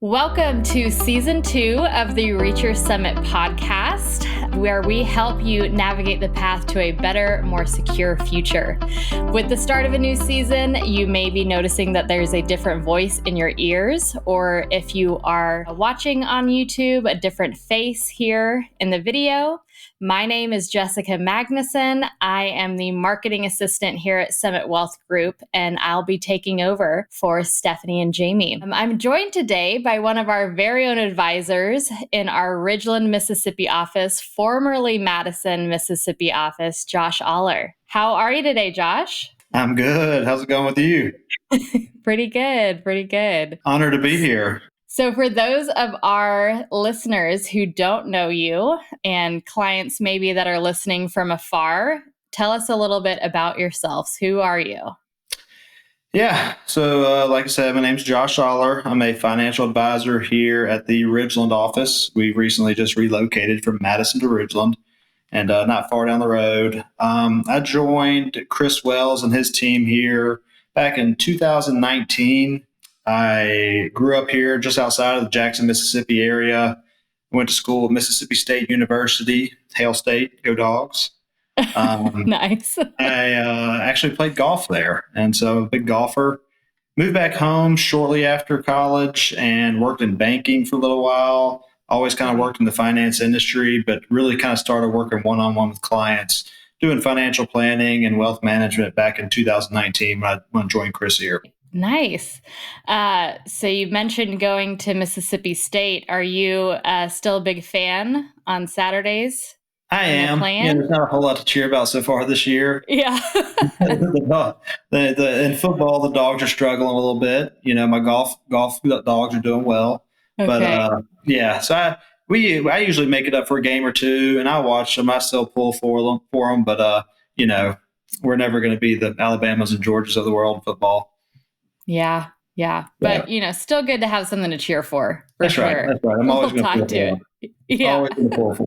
Welcome to Season 2 of the Reach Your Summit podcast, where we help you navigate the path to a better, more secure future. With the start of a new season, you may be noticing that there's a different voice in your ears, or if you are watching on YouTube, a different face here in the video. My name is Jessica Magnuson. I am the marketing assistant here at Summit Wealth Group, and I'll be taking over for Stephanie and Jamie. I'm joined today by one of our very own advisors in our Ridgeland, Mississippi office, formerly Madison, Mississippi office, Josh Oller. How are you today, Josh? I'm good. How's it going with you? Pretty good. Honored to be here. So for those of our listeners who don't know you and clients maybe that are listening from afar, tell us a little bit about yourselves. Who are you? Yeah. So like I said, my name's Josh Oller. I'm a financial advisor here at the Ridgeland office. We recently just relocated from Madison to Ridgeland and not far down the road. I joined Chris Wells and his team here back in 2019. I grew up here just outside of the Jackson, Mississippi area. Went to school at Mississippi State University. Hail State, go Dogs. Nice. I actually played golf there, and so I'm a big golfer. Moved back home shortly after college and worked in banking for a little while. Always kind of worked in the finance industry, but really kind of started working one-on-one with clients, doing financial planning and wealth management back in 2019 when I joined Chris here. Nice. So you mentioned going to Mississippi State. Are you still a big fan on Saturdays? I am. Yeah, there's not a whole lot to cheer about so far this year. Yeah. In football, the Dogs are struggling a little bit. You know, my golf dogs are doing well. Okay. But yeah, so I usually make it up for a game or two, and I watch them. I still pull for them, but you know, we're never going to be the Alabamas and Georgias of the world in football. Yeah. But, you know, still good to have something to cheer for That's sure. Right. I'm always going to talk to it. Yeah.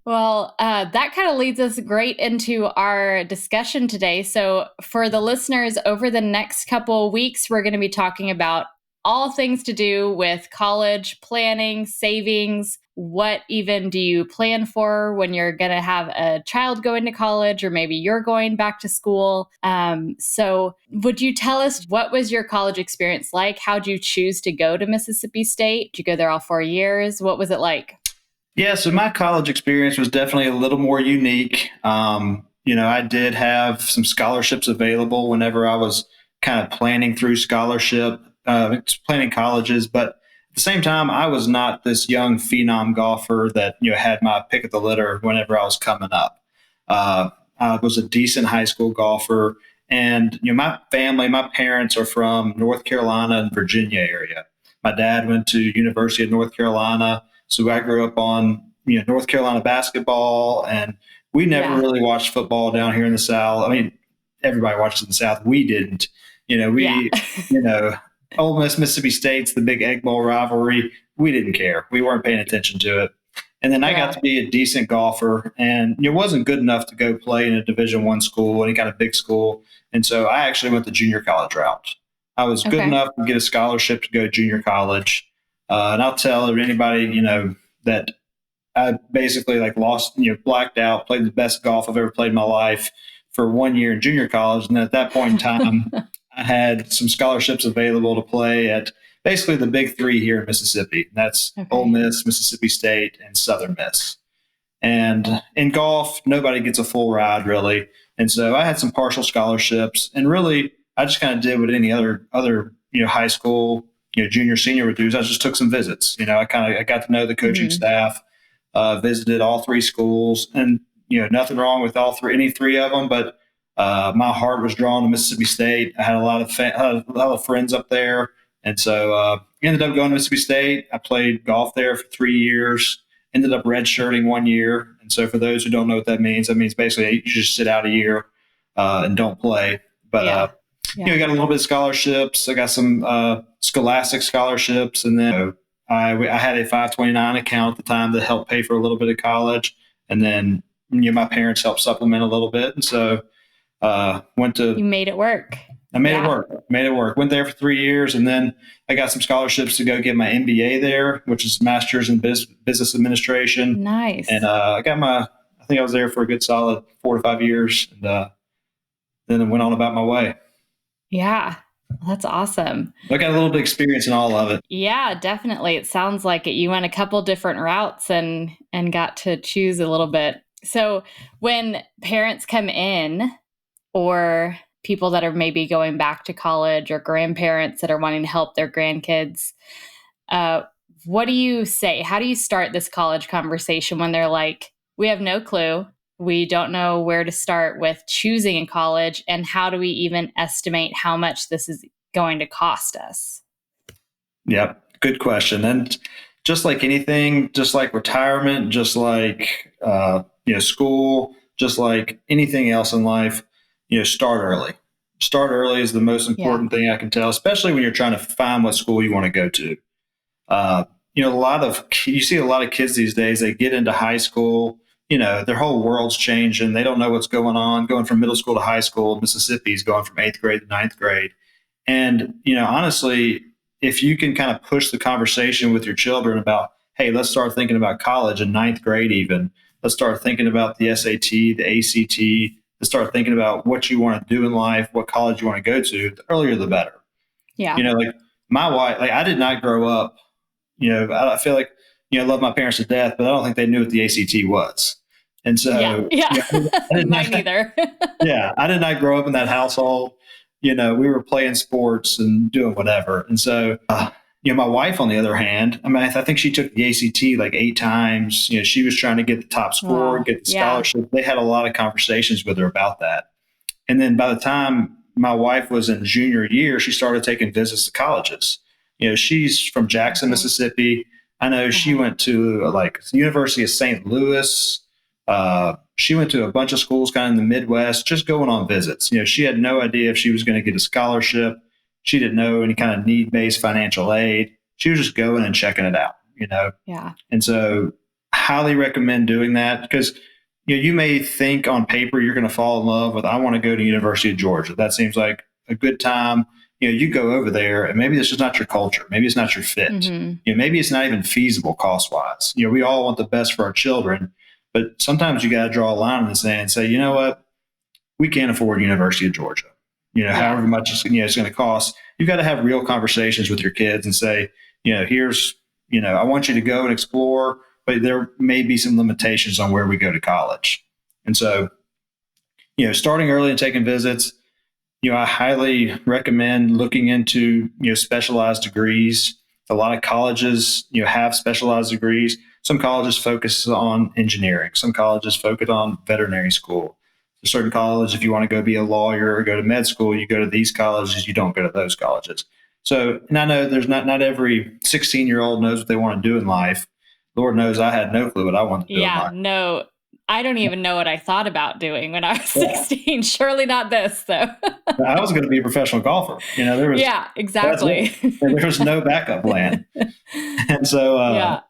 Well, that kind of leads us great into our discussion today. So for the listeners, over the next couple of weeks, we're going to be talking about all things to do with college planning, savings. What even do you plan for when you're going to have a child going to college, or maybe you're going back to school? So would you tell us, what was your college experience like? How'd you choose to go to Mississippi State? Did you go there all 4 years? What was it like? Yeah, so my college experience was definitely a little more unique. You know, I did have some scholarships available whenever I was kind of planning through planning colleges, but at the same time, I was not this young phenom golfer that, you know, had my pick of the litter whenever I was coming up. I was a decent high school golfer, and you know, my parents are from North Carolina and Virginia area. My dad went to University of North Carolina, so I grew up on, you know, North Carolina basketball, and we never really watched football down here in the South. I mean, everybody watches in the South. We didn't. You know, you know, Ole Miss, Mississippi State's the big Egg Bowl rivalry. We didn't care. We weren't paying attention to it. And then I got to be a decent golfer, and it wasn't good enough to go play in a Division I school, any kind of big school. And so I actually went the junior college route. I was good enough to get a scholarship to go to junior college. And I'll tell anybody, you know, that I basically blacked out, played the best golf I've ever played in my life for 1 year in junior college. And at that point in time, I had some scholarships available to play at basically the big three here in Mississippi. That's Ole Miss, Mississippi State, and Southern Miss. And in golf, nobody gets a full ride really. And so I had some partial scholarships, and really I just kind of did what any other, you know, high school, you know, junior, senior would do. I just took some visits. You know, I got to know the coaching staff, visited all three schools, and, you know, nothing wrong with any three of them, but my heart was drawn to Mississippi State. I had a lot of friends up there. And so ended up going to Mississippi State. I played golf there for 3 years, ended up redshirting 1 year. And so for those who don't know what that means basically you just sit out a year and don't play. But, you know, I got a little bit of scholarships. I got some scholastic scholarships. And then I had a 529 account at the time that helped pay for a little bit of college. And then, you know, my parents helped supplement a little bit. And so You made it work. I made it Yeah. work. Made it work. Went there for 3 years, and then I got some scholarships to go get my MBA there, which is Master's in Business Administration. Nice. And I got my. I think I was there for a good solid 4 to 5 years, and then I went on about my way. Yeah. That's awesome. I got a little bit of experience in all of it. Yeah, definitely. It sounds like it. You went a couple different routes and got to choose a little bit. So when parents come in, or people that are maybe going back to college, or grandparents that are wanting to help their grandkids, what do you say? How do you start this college conversation when they're like, we have no clue. We don't know where to start with choosing a college, and how do we even estimate how much this is going to cost us? Yep. Good question. And just like anything, just like retirement, just like, school, just like anything else in life, start early. Start early is the most important thing I can tell, especially when you're trying to find what school you want to go to. You see a lot of kids these days, they get into high school, their whole world's changing. They don't know what's going on, going from middle school to high school. Mississippi's going from 8th grade to 9th grade. And, honestly, if you can kind of push the conversation with your children about, hey, let's start thinking about college in 9th grade even. Let's start thinking about the SAT, the ACT. Let's start thinking about what you want to do in life, what college you want to go to. The earlier, the better. Yeah. Like my wife, like I did not grow up, I feel like, I love my parents to death, but I don't think they knew what the ACT was. And so, Mine neither. Yeah, I did not grow up in that household. We were playing sports and doing whatever. And so, my wife, on the other hand, I mean, I think she took the ACT like 8 times. She was trying to get the top score, get the scholarship. They had a lot of conversations with her about that. And then by the time my wife was in junior year, she started taking visits to colleges. She's from Jackson, Mississippi. I know she went to like the University of St. Louis. She went to a bunch of schools kind of in the Midwest, just going on visits. She had no idea if she was going to get a scholarship. She didn't know any kind of need-based financial aid. She was just going and checking it out, Yeah. And so highly recommend doing that, because, you may think on paper you're going to fall in love with, I want to go to University of Georgia. That seems like a good time. You go over there and maybe this is not your culture. Maybe it's not your fit. Mm-hmm. Maybe it's not even feasible cost-wise. We all want the best for our children. But sometimes you got to draw a line in the sand and say, you know what, we can't afford University of Georgia. However much it's going to cost. You've got to have real conversations with your kids and say, here's, I want you to go and explore, but there may be some limitations on where we go to college. And so, starting early and taking visits, I highly recommend looking into, specialized degrees. A lot of colleges, have specialized degrees. Some colleges focus on engineering. Some colleges focus on veterinary school. A certain college, if you want to go be a lawyer or go to med school, you go to these colleges. You don't go to those colleges. So, and I know there's not every 16-year-old knows what they want to do in life. Lord knows I had no clue what I wanted to do in life. No, I don't even know what I thought about doing when I was 16. Surely not this, though. I was going to be a professional golfer. There was exactly. There was no backup plan. And so,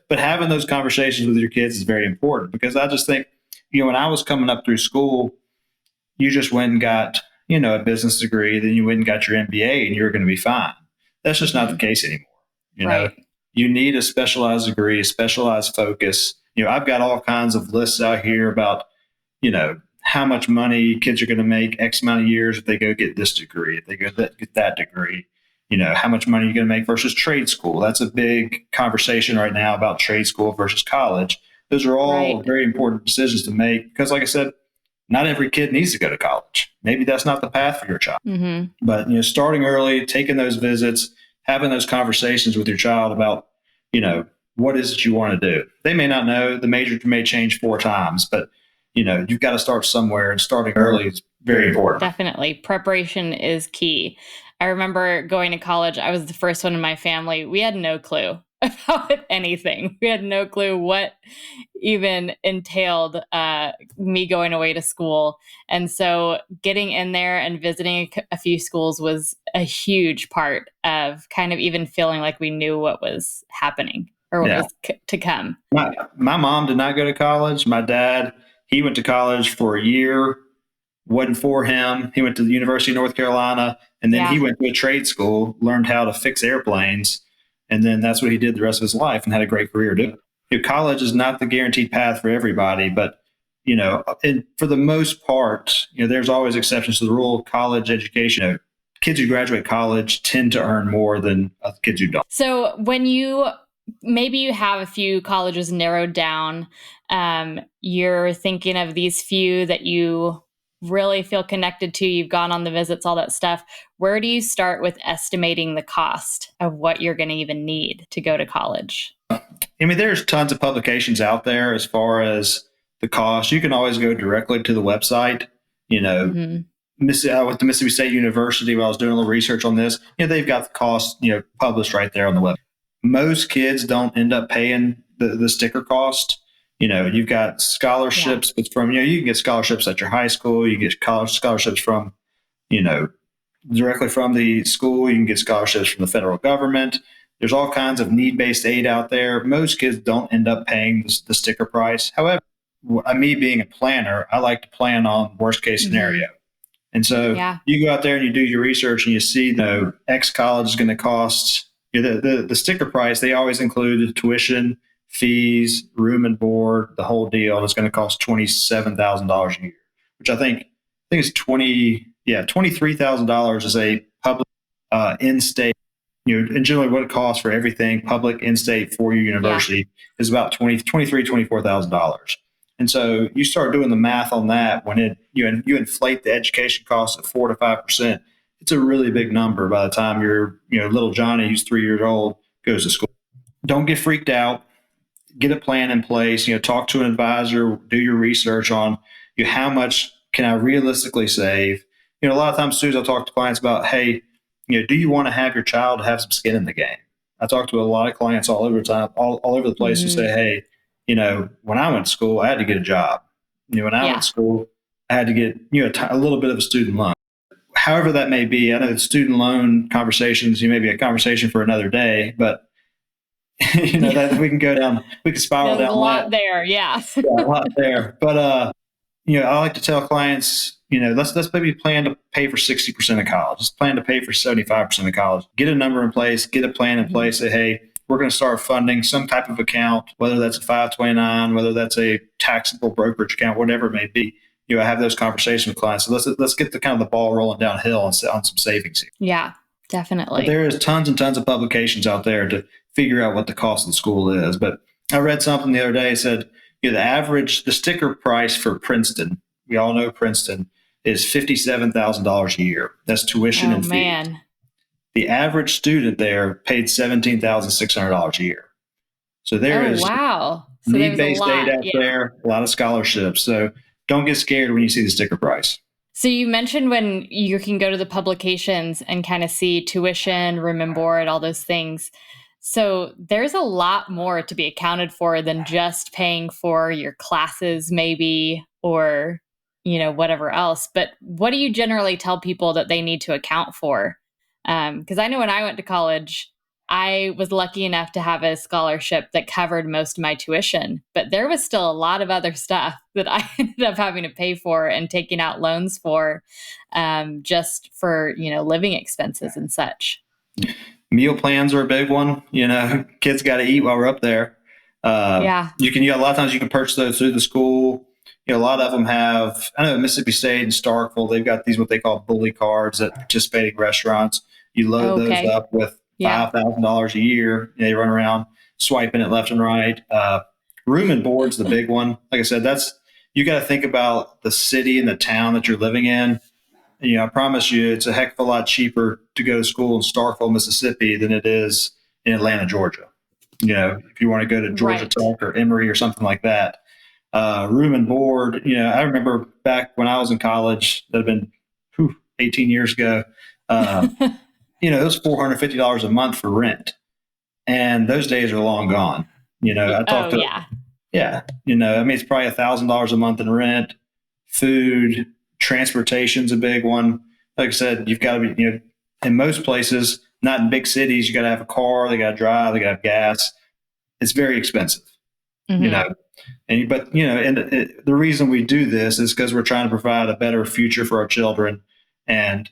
but having those conversations with your kids is very important, because I just think, when I was coming up through school, you just went and got, a business degree, then you went and got your MBA and you're going to be fine. That's just not the case anymore. You need a specialized degree, a specialized focus. I've got all kinds of lists out here about, how much money kids are going to make X amount of years if they go get this degree, if they go get that degree. How much money you're going to make versus trade school. That's a big conversation right now about trade school versus college. Those are all very important decisions to make, because, like I said, not every kid needs to go to college. Maybe that's not the path for your child. Mm-hmm. But, starting early, taking those visits, having those conversations with your child about, what is it you want to do? They may not know. The major may change 4 times, but, you've got to start somewhere, and starting early is very important. Definitely. Preparation is key. I remember going to college. I was the first one in my family. We had no clue about anything. We had no clue what even entailed me going away to school. And so getting in there and visiting a few schools was a huge part of kind of even feeling like we knew what was happening or what was to come. My mom did not go to college. My dad, he went to college for a year, wasn't for him. He went to the University of North Carolina, and then he went to a trade school, learned how to fix airplanes, and then that's what he did the rest of his life and had a great career doing. College is not the guaranteed path for everybody, but and for the most part, there's always exceptions to the rule. College education, kids who graduate college tend to earn more than kids who don't. So when maybe you have a few colleges narrowed down, you're thinking of these few that you really feel connected to, you've gone on the visits, all that stuff. Where do you start with estimating the cost of what you're going to even need to go to college? There's tons of publications out there as far as the cost. You can always go directly to the website. I went to Mississippi State University while I was doing a little research on this. They've got the cost, published right there on the web. Most kids don't end up paying the sticker cost. You've got scholarships from, you can get scholarships at your high school. You get college scholarships from, directly from the school. You can get scholarships from the federal government. There's all kinds of need-based aid out there. Most kids don't end up paying the sticker price. However, me being a planner, I like to plan on worst case scenario. And so you go out there and you do your research and you see, X college is going to cost, the sticker price. They always include the tuition, fees, room and board, the whole deal. And it's going to cost $27,000 a year, which I think is $23,000 is a public in-state. And generally what it costs for everything public in-state for-year university is about $24,000. And so you start doing the math on that when you inflate the education costs at 4 to 5%. It's a really big number by the time your little Johnny, who's 3 years old, goes to school. Don't get freaked out. Get a plan in place. Talk to an advisor. Do your research on how much can I realistically save. A lot of times, students, I talk to clients about, hey, do you want to have your child have some skin in the game? I talk to a lot of clients all over the place who say, hey, when I went to school, I had to get a job. When I went to school, I had to get a little bit of a student loan. However that may be, I know the student loan conversations, may be a conversation for another day, but that we can go down, we can spiral down. A lot there, a lot there. But I like to tell clients, let's maybe plan to pay for 60% of college. Let's plan to pay for 75% of college. Get a number in place, get a plan in place. Say, hey, we're going to start funding some type of account, whether that's a 529, whether that's a taxable brokerage account, whatever it may be. I have those conversations with clients. So let's get the kind of the ball rolling downhill on some savings here. Yeah, definitely. But there is tons and tons of publications out there to figure out what the cost of the school is. But I read something the other day that said, the sticker price for Princeton, we all know Princeton, is $57,000 a year. That's tuition and fees. Man. The average student there paid $17,600 a year. So there is need-based aid out there, a lot of scholarships. So don't get scared when you see the sticker price. So you mentioned when you can go to the publications and kind of see tuition, room and board, all those things. So there's a lot more to be accounted for than just paying for your classes maybe, or, whatever else. But what do you generally tell people that they need to account for? Because I know when I went to college, I was lucky enough to have a scholarship that covered most of my tuition, but there was still a lot of other stuff that I ended up having to pay for and taking out loans for, just for, living expenses and such. Meal plans are a big one. Kids got to eat while we're up there. You can, a lot of times you can purchase those through the school. A lot of them have, I know Mississippi State and Starkville, they've got these, what they call bully cards at participating restaurants. You load those up with $5,000 a year. They run around swiping it left and right. Room and board's the big one. Like I said, you got to think about the city and the town that you're living in. I promise you, it's a heck of a lot cheaper to go to school in Starkville, Mississippi than it is in Atlanta, Georgia. If you want to go to Georgia Tech or Emory or something like that. Room and board, I remember back when I was in college, that had been 18 years ago, it was $450 a month for rent. And those days are long gone. I talked it's probably $1,000 a month in rent, food, transportation's a big one. Like I said, you've got to be, in most places, not in big cities, you got to have a car, they got to drive, they got to have gas. It's very expensive. But the reason we do this is because we're trying to provide a better future for our children. And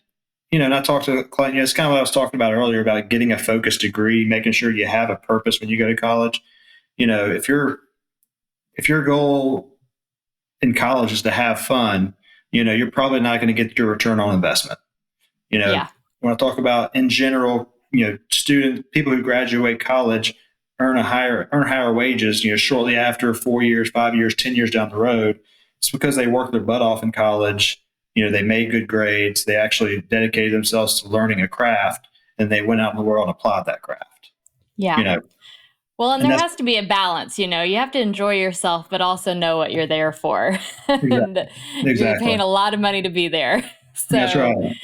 and I talked to a client, it's kind of what I was talking about earlier about getting a focused degree, making sure you have a purpose when you go to college. If your goal in college is to have fun, you're probably not going to get your return on investment. Yeah. When I talk about in general, people who graduate college earn higher wages, shortly after 4 years, 5 years, 10 years down the road. It's because they worked their butt off in college. They made good grades. They actually dedicated themselves to learning a craft, and they went out in the world and applied that craft. Yeah. Well, and there has to be a balance, you have to enjoy yourself, but also know what you're there for. And Exactly. You're paying a lot of money to be there. So, that's right.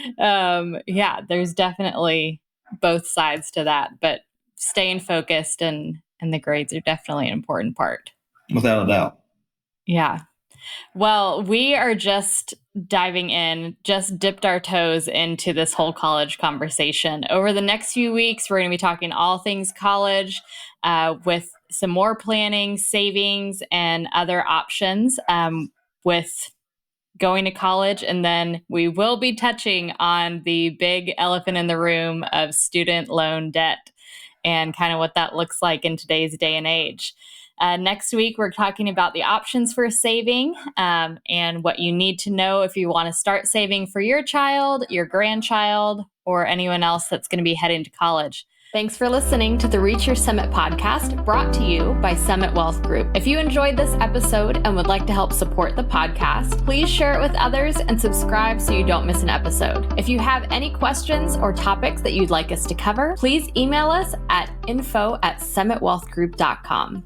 There's definitely both sides to that, but staying focused and the grades are definitely an important part. Without a doubt. Yeah. Well, we are just diving in, just dipped our toes into this whole college conversation. Over the next few weeks, we're going to be talking all things college with some more planning, savings, and other options with going to college. And then we will be touching on the big elephant in the room of student loan debt and kind of what that looks like in today's day and age. Next week, we're talking about the options for saving and what you need to know if you want to start saving for your child, your grandchild, or anyone else that's going to be heading to college. Thanks for listening to the Reach Your Summit podcast, brought to you by Summit Wealth Group. If you enjoyed this episode and would like to help support the podcast, please share it with others and subscribe so you don't miss an episode. If you have any questions or topics that you'd like us to cover, please email us at info@summitwealthgroup.com.